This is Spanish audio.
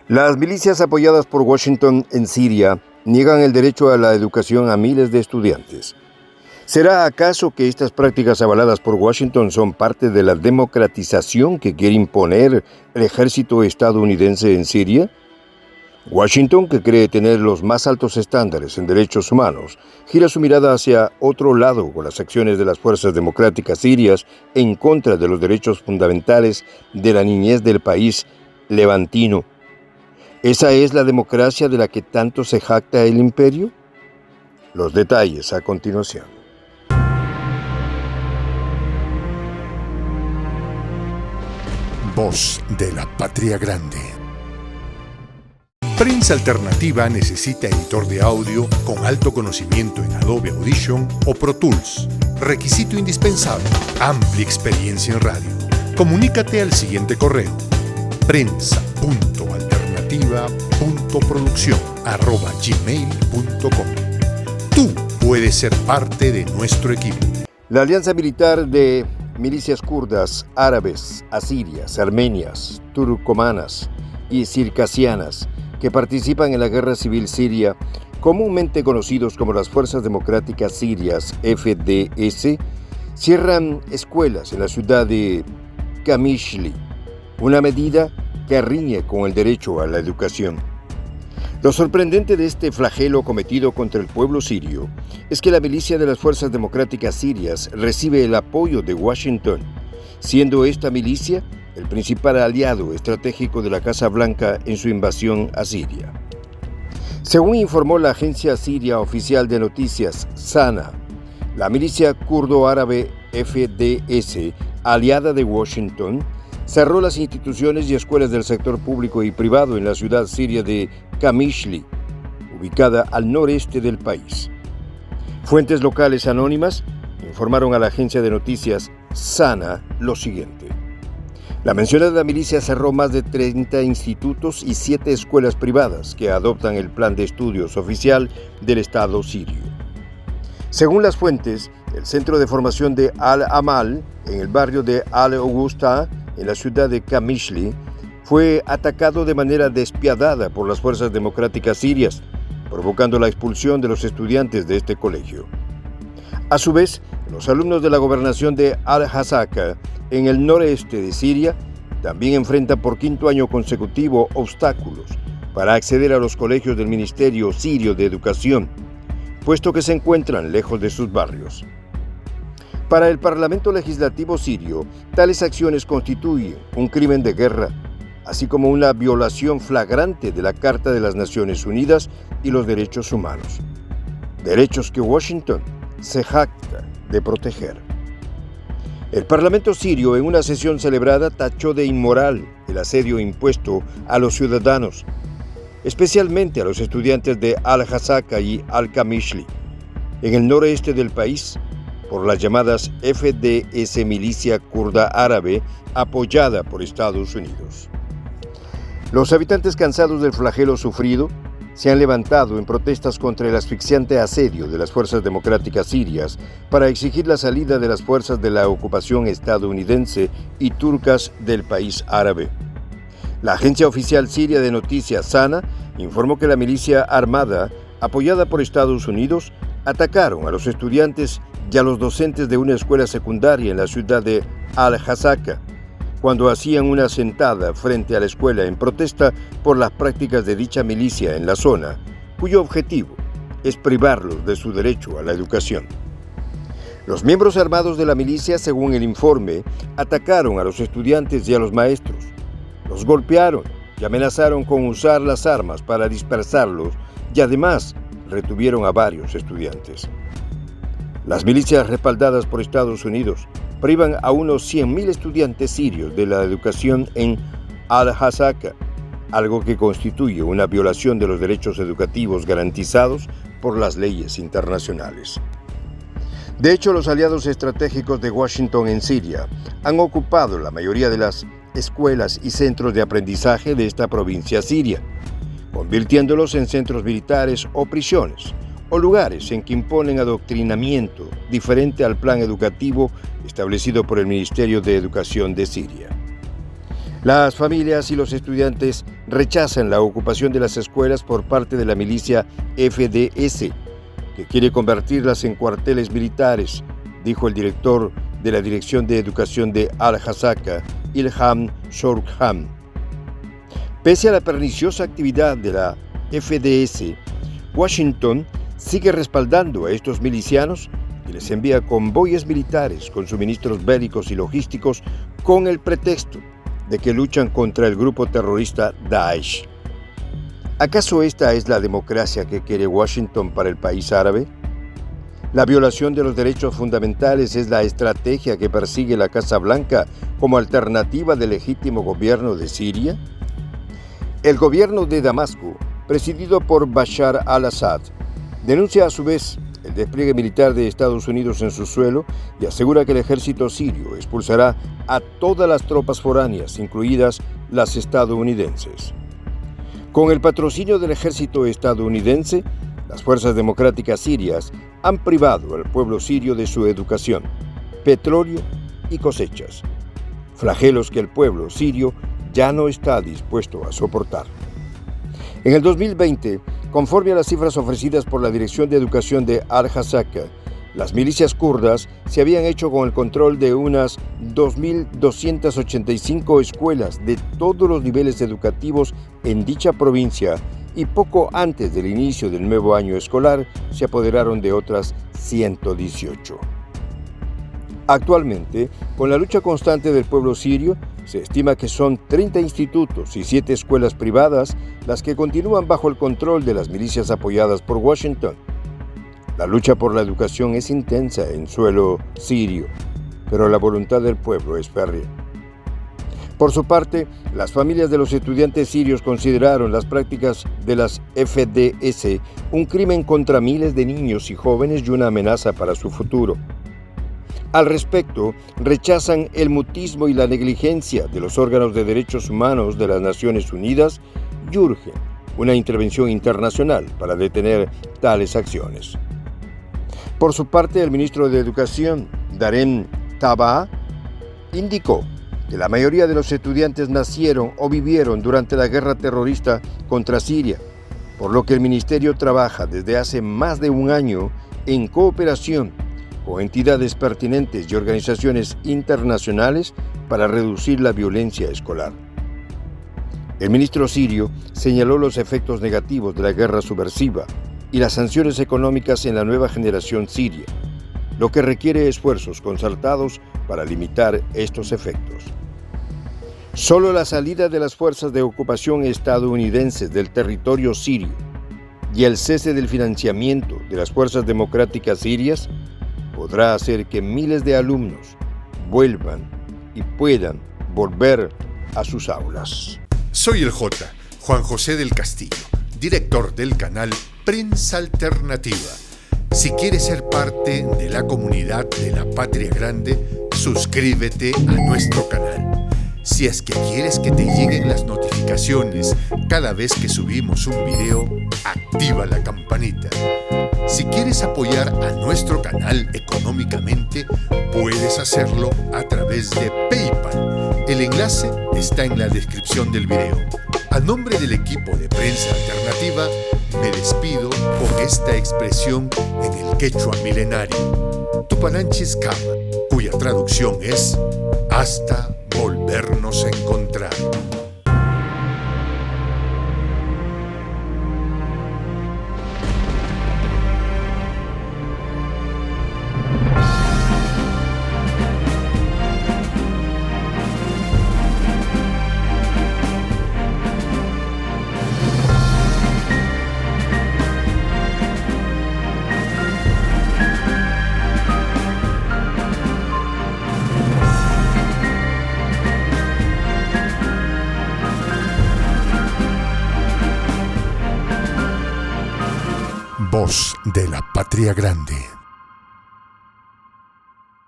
Las milicias apoyadas por Washington en Siria niegan el derecho a la educación a miles de estudiantes. ¿Será acaso que estas prácticas avaladas por Washington son parte de la democratización que quiere imponer el ejército estadounidense en Siria? Washington, que cree tener los más altos estándares en derechos humanos, gira su mirada hacia otro lado con las acciones de las fuerzas democráticas sirias en contra de los derechos fundamentales de la niñez del país levantino. ¿Esa es la democracia de la que tanto se jacta el imperio? Los detalles a continuación. Voz de la Patria Grande. Prensa Alternativa necesita editor de audio con alto conocimiento en Adobe Audition o Pro Tools. Requisito indispensable: amplia experiencia en radio. Comunícate al siguiente correo: prensa.alternativa.produccion@gmail.com. Tú puedes ser parte de nuestro equipo. La alianza militar de milicias kurdas, árabes, asirias, armenias, turcomanas y circasianas que participan en la guerra civil siria, comúnmente conocidos como las Fuerzas Democráticas Sirias, FDS, cierran escuelas en la ciudad de Qamishli, una medida que riñe con el derecho a la educación. Lo sorprendente de este flagelo cometido contra el pueblo sirio es que la milicia de las Fuerzas Democráticas Sirias recibe el apoyo de Washington, siendo esta milicia el principal aliado estratégico de la Casa Blanca en su invasión a Siria. Según informó la agencia siria oficial de noticias SANA, la milicia kurdo-árabe FDS, aliada de Washington, cerró las instituciones y escuelas del sector público y privado en la ciudad siria de Qamishli, ubicada al noreste del país. Fuentes locales anónimas informaron a la agencia de noticias SANA lo siguiente: la mencionada milicia cerró más de 30 institutos y 7 escuelas privadas que adoptan el plan de estudios oficial del Estado sirio. Según las fuentes, el centro de formación de Al-Amal, en el barrio de Al-Augusta, en la ciudad de Qamishli, fue atacado de manera despiadada por las fuerzas democráticas sirias, provocando la expulsión de los estudiantes de este colegio. A su vez, los alumnos de la gobernación de Al-Hasaka, en el noreste de Siria, también enfrentan por quinto año consecutivo obstáculos para acceder a los colegios del Ministerio Sirio de Educación, puesto que se encuentran lejos de sus barrios. Para el Parlamento Legislativo sirio, tales acciones constituyen un crimen de guerra, así como una violación flagrante de la Carta de las Naciones Unidas y los derechos humanos, derechos que Washington se jacta de proteger. El Parlamento sirio, en una sesión celebrada, tachó de inmoral el asedio impuesto a los ciudadanos, especialmente a los estudiantes de Al-Hasaka y Al-Qamishli, en el noreste del país, por las llamadas FDS, milicia kurda árabe apoyada por Estados Unidos. Los habitantes, cansados del flagelo sufrido, se han levantado en protestas contra el asfixiante asedio de las fuerzas democráticas sirias para exigir la salida de las fuerzas de la ocupación estadounidense y turcas del país árabe. La agencia oficial siria de noticias SANA informó que la milicia armada, apoyada por Estados Unidos, atacaron a los estudiantes y a los docentes de una escuela secundaria en la ciudad de Al-Hasaka, cuando hacían una sentada frente a la escuela en protesta por las prácticas de dicha milicia en la zona, cuyo objetivo es privarlos de su derecho a la educación. Los miembros armados de la milicia, según el informe, atacaron a los estudiantes y a los maestros, los golpearon y amenazaron con usar las armas para dispersarlos y además retuvieron a varios estudiantes. Las milicias respaldadas por Estados Unidos privan a unos 100.000 estudiantes sirios de la educación en Al-Hasaka, algo que constituye una violación de los derechos educativos garantizados por las leyes internacionales. De hecho, los aliados estratégicos de Washington en Siria han ocupado la mayoría de las escuelas y centros de aprendizaje de esta provincia siria, convirtiéndolos en centros militares o prisiones, o lugares en que imponen adoctrinamiento diferente al plan educativo establecido por el Ministerio de Educación de Siria. Las familias y los estudiantes rechazan la ocupación de las escuelas por parte de la milicia FDS, que quiere convertirlas en cuarteles militares, dijo el director de la Dirección de Educación de Al-Hasaka, Ilham Shorkham. Pese a la perniciosa actividad de la FDS, Washington sigue respaldando a estos milicianos y les envía convoyes militares con suministros bélicos y logísticos con el pretexto de que luchan contra el grupo terrorista Daesh. ¿Acaso esta es la democracia que quiere Washington para el país árabe? ¿La violación de los derechos fundamentales es la estrategia que persigue la Casa Blanca como alternativa del legítimo gobierno de Siria? El gobierno de Damasco, presidido por Bashar al-Assad, denuncia a su vez el despliegue militar de Estados Unidos en su suelo y asegura que el ejército sirio expulsará a todas las tropas foráneas, incluidas las estadounidenses. Con el patrocinio del ejército estadounidense, las fuerzas democráticas sirias han privado al pueblo sirio de su educación, petróleo y cosechas, flagelos que el pueblo sirio ya no está dispuesto a soportar. En el 2020, conforme a las cifras ofrecidas por la Dirección de Educación de Al-Hasaka, las milicias kurdas se habían hecho con el control de unas 2.285 escuelas de todos los niveles educativos en dicha provincia y poco antes del inicio del nuevo año escolar se apoderaron de otras 118. Actualmente, con la lucha constante del pueblo sirio, se estima que son 30 institutos y 7 escuelas privadas las que continúan bajo el control de las milicias apoyadas por Washington. La lucha por la educación es intensa en suelo sirio, pero la voluntad del pueblo es férrea. Por su parte, las familias de los estudiantes sirios consideraron las prácticas de las FDS un crimen contra miles de niños y jóvenes y una amenaza para su futuro. Al respecto, rechazan el mutismo y la negligencia de los órganos de derechos humanos de las Naciones Unidas y urgen una intervención internacional para detener tales acciones. Por su parte, el ministro de Educación, Darren Tabaa, indicó que la mayoría de los estudiantes nacieron o vivieron durante la guerra terrorista contra Siria, por lo que el ministerio trabaja desde hace más de un año en cooperación con entidades pertinentes y organizaciones internacionales para reducir la violencia escolar. El ministro sirio señaló los efectos negativos de la guerra subversiva y las sanciones económicas en la nueva generación siria, lo que requiere esfuerzos concertados para limitar estos efectos. Solo la salida de las fuerzas de ocupación estadounidenses del territorio sirio y el cese del financiamiento de las fuerzas democráticas sirias podrá hacer que miles de alumnos vuelvan y puedan volver a sus aulas. Soy el Juan José del Castillo, director del canal Prensa Alternativa. Si quieres ser parte de la comunidad de la Patria Grande, suscríbete a nuestro canal. Si es que quieres que te lleguen las notificaciones cada vez que subimos un video, activa la campanita. Si quieres apoyar a nuestro canal económicamente, puedes hacerlo a través de PayPal. El enlace está en la descripción del video. A nombre del equipo de Prensa Alternativa, me despido con esta expresión en el quechua milenario, Tupananchis Kama, cuya traducción es hasta volvernos a encontrar. Voz de la Patria Grande.